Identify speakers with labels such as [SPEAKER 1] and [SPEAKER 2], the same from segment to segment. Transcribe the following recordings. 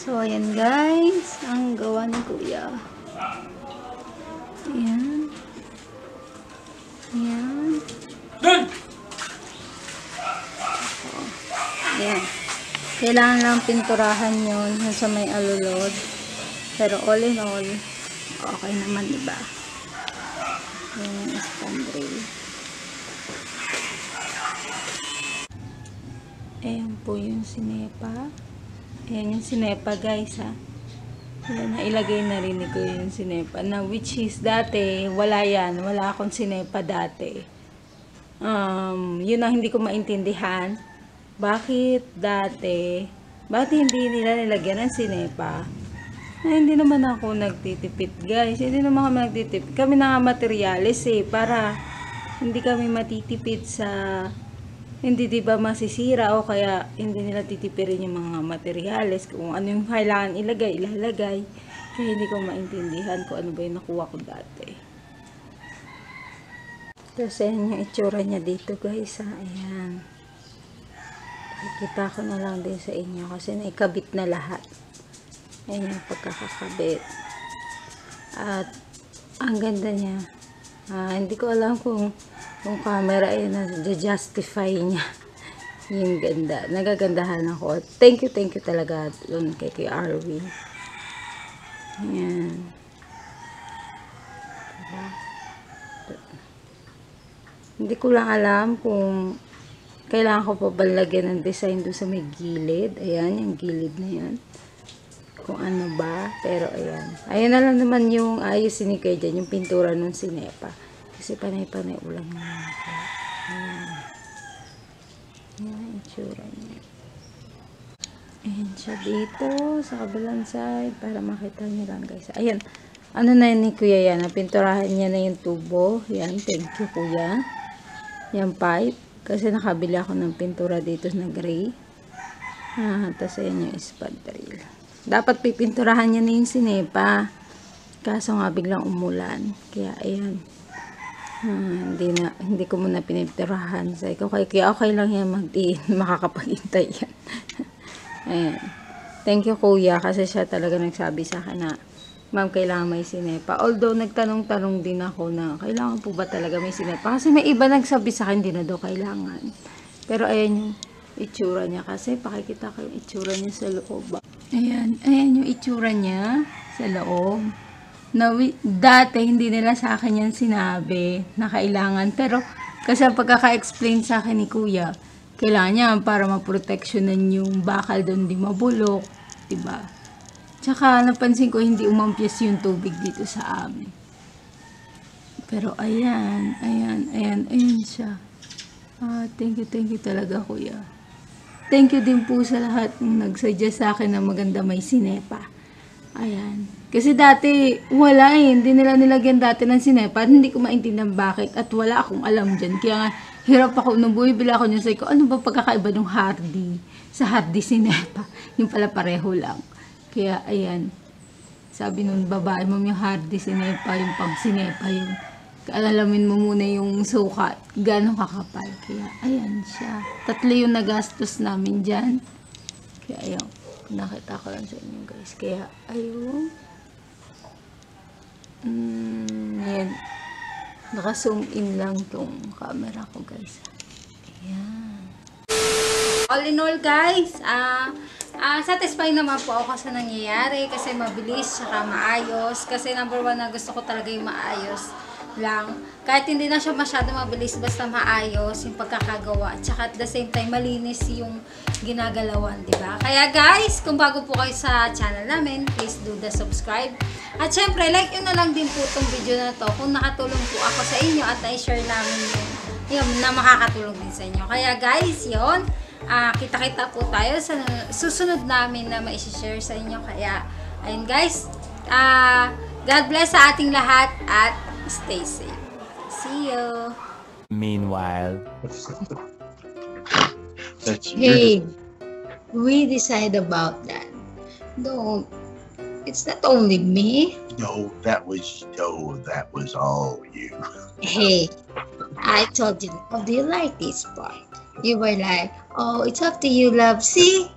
[SPEAKER 1] So, ayan guys, ang gawa ni Kuya. Ayan. Ayan. Ayan. Kailangan lang pinturahan yun sa may alulod. Pero all in all, okay naman, diba? Ayan yung Spandrel. Ayan po yung Senepa. Ayan yung Senepa guys ha. Ayan, nailagay na rin ko yung Senepa. Na which is dati, wala yan. Wala akong Senepa dati. Yun ang hindi ko maintindihan. Bakit dati? Bakit hindi nila nilagyan ng Senepa? Hindi naman ako nagtitipid guys. Hindi naman kami nagtitipid. Kami na nga materialis para hindi kami matitipid sa hindi diba masisira o kaya hindi nila titipirin yung mga materyales kung ano yung kailangan ilagay, ilalagay. Kaya hindi ko maintindihan kung ano ba yung nakuha ko dati. Tapos ayan yung itsura niya dito guys ha. Ayan. Pakikita ko na lang din sa inyo kasi naikabit na lahat. Ayan yung pagkakakabit. At ang ganda niya. Hindi ko alam kung camera ay na-justify niya yung ganda. Nagagandahan ako. Thank you talaga doon kay Arwin. Ayan. Hindi ko lang alam kung kailangan ko pa ba lagyan ng design doon sa may gilid. Ayan, yung gilid na yan. Kung ano ba. Pero ayan. Ayan na lang naman yung ayusin ni Kuya dyan. Yung pintura ng Senepa. Kasi panay-panay ulan nga. Ayan. Ayan ang itsura niya. Ayan siya dito sa kabilang side para makita niyo lang guys. Ayan. Ano na yun ni Kuya yan? Napinturahan niya na yung tubo. Ayan. Thank you Kuya. Yan pipe. Kasi nakabili ako ng pintura dito na gray. Tapos ayan yung Spandrel. Dapat pipinturahan niya na yung Senepa. Kaso nga biglang umulan. Kaya ayan. Hindi ko muna pinipinturahan. Sabi ko, kaya okay lang yan magdiin. Makakapag-intay yan. Ayan. Thank you Kuya kasi siya talaga nagsabi sa akin na ma'am, kailangan may Senepa. Although nagtanong-tanong din ako na kailangan po ba talaga may Senepa? Kasi may iba nagsabi sa akin, hindi na daw kailangan. Pero ayan yung itsura niya kasi pakikita ko yung itsura niya sa loob. Ayan yung itsura niya sa loob. Na dati hindi nila sa akin yan sinabi na kailangan, pero kasi pagkaka-explain sa akin ni Kuya, kailangan niya para maproteksyonan yung bakal doon di mabulok, diba? Tsaka napansin ko hindi umampias yung tubig dito sa amin. Pero ayan siya. Thank you talaga Kuya. Thank you din po sa lahat ng nagsuggest sa akin na maganda may Senepa. Ayan. Kasi dati, wala hindi nila nilagyan dati ng Senepa. Hindi ko maintindihan bakit at wala akong alam dyan. Kaya nga, hirap ako nung bumibili ako niya. Sabi ko, ano ba pagkakaiba ng hardy? Sa hardy Senepa. Yung pala pareho lang. Kaya, ayan. Sabi nung babae mo, yung hardy Senepa, yung pag Senepa, yung alalamin mo muna yung sukat. Gano'ng kakapal. Kaya, ayan siya. 3 yung nagastos namin dyan. Kaya, ayan. Nakita ko lang sa inyo guys. Kaya, ayun. Ayan. Naka-zoom in lang tong camera ko guys. Ayan. All in all guys, satisfied naman po ako sa nangyayari. Kasi mabilis, saka maayos. Kasi number 1 na gusto ko talaga yung maayos lang. Kahit hindi na siya masyado mabilis, basta maayos yung pagkakagawa. At saka at the same time, malinis yung ginagalawan, diba? Kaya guys, kung bago po kayo sa channel namin, please do the subscribe. At syempre, like yun na lang din po itong video na to kung nakatulong po ako sa inyo at na-share namin yung na makakatulong din sa inyo. Kaya guys, yun, kita-kita po tayo sa susunod namin na ma-share sa inyo. Kaya, ayun guys, God bless sa ating lahat at stay safe. See you.
[SPEAKER 2] Meanwhile.
[SPEAKER 3] Hey, we decide about that. No, it's not only me.
[SPEAKER 4] No, that was all you.
[SPEAKER 3] Hey, I told you, oh, do you like this part? You were like, oh, it's up to you, love. See?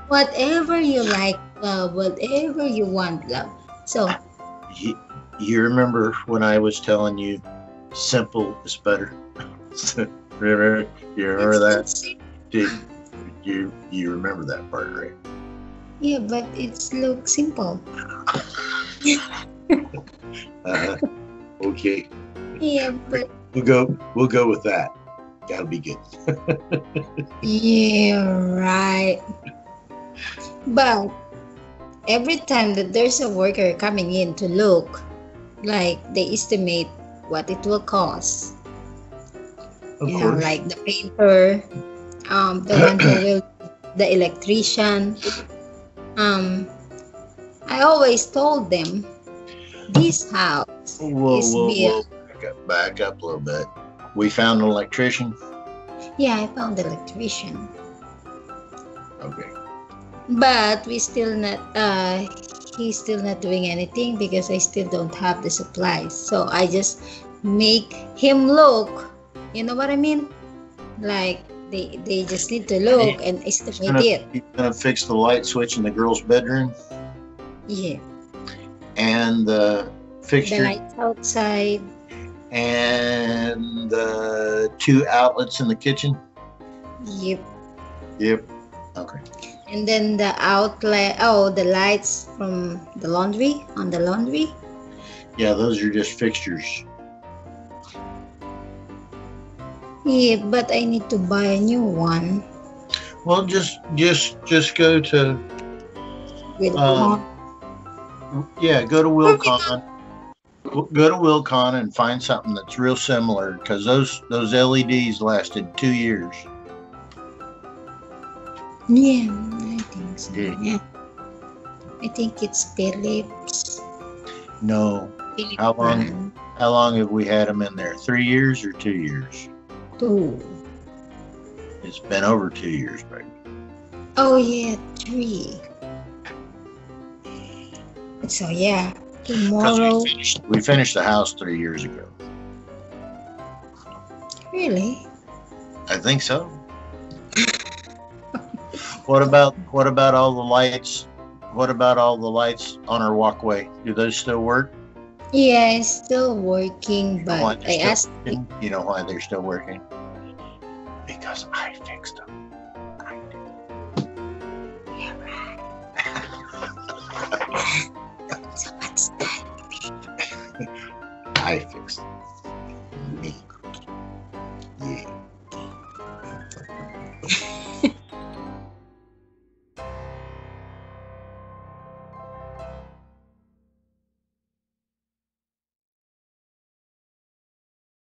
[SPEAKER 3] Whatever you like, love. Whatever you want, love. So,
[SPEAKER 4] You, you remember when I was telling you simple is better? remember, you remember that? Did you remember that part, right?
[SPEAKER 3] Yeah, but it's look simple.
[SPEAKER 4] Uh, okay,
[SPEAKER 3] Yeah, but
[SPEAKER 4] we'll go with that. That'll be good.
[SPEAKER 3] yeah, right. But every time that there's a worker coming in to look, like they estimate what it will cost.
[SPEAKER 4] Of
[SPEAKER 3] You know,
[SPEAKER 4] course.
[SPEAKER 3] like the painter, the one who will, the electrician. Um, I always told them this house is
[SPEAKER 4] Whoa.
[SPEAKER 3] built.
[SPEAKER 4] Back up a little bit. We found an electrician.
[SPEAKER 3] Yeah, I found the electrician,
[SPEAKER 4] Okay.
[SPEAKER 3] but we still not. He's still not doing anything because I still don't have the supplies. So I just make him look. You know what I mean? Like they just need to look and estimate it.
[SPEAKER 4] He's gonna fix the light switch in the girls' bedroom
[SPEAKER 3] Yeah,
[SPEAKER 4] and the
[SPEAKER 3] the
[SPEAKER 4] fixture
[SPEAKER 3] lights outside.
[SPEAKER 4] and the 2 outlets in the kitchen.
[SPEAKER 3] Yep.
[SPEAKER 4] Yep. Okay.
[SPEAKER 3] And then the outlet, oh, the lights from the laundry, on the laundry.
[SPEAKER 4] Yeah, those are just fixtures.
[SPEAKER 3] Yeah, but I need to buy a new one
[SPEAKER 4] Well, just go to
[SPEAKER 3] with
[SPEAKER 4] yeah, go to Wilcon. Go to Wilcon and find something that's real similar because those LEDs lasted 2 years.
[SPEAKER 3] Yeah, I think so.
[SPEAKER 4] Yeah.
[SPEAKER 3] Yeah. I think it's Philips.
[SPEAKER 4] No.
[SPEAKER 3] Philips
[SPEAKER 4] How long?
[SPEAKER 3] brand.
[SPEAKER 4] How long have we had them in there? 3 years or 2 years?
[SPEAKER 3] 2.
[SPEAKER 4] It's been over 2 years, baby.
[SPEAKER 3] Oh yeah, 3. So yeah,
[SPEAKER 4] 'Cause
[SPEAKER 3] tomorrow.
[SPEAKER 4] we finished the house 3 years ago.
[SPEAKER 3] Really?
[SPEAKER 4] I think so. What about all the lights? What about all the lights on our walkway? Do those still work?
[SPEAKER 3] Yeah, it's still working,
[SPEAKER 4] You know why
[SPEAKER 3] but
[SPEAKER 4] they're
[SPEAKER 3] I
[SPEAKER 4] still
[SPEAKER 3] asked.
[SPEAKER 4] working? You know why they're still working? Because I fixed them. I did.
[SPEAKER 3] So what's that?
[SPEAKER 4] I fixed them. Me. Yeah.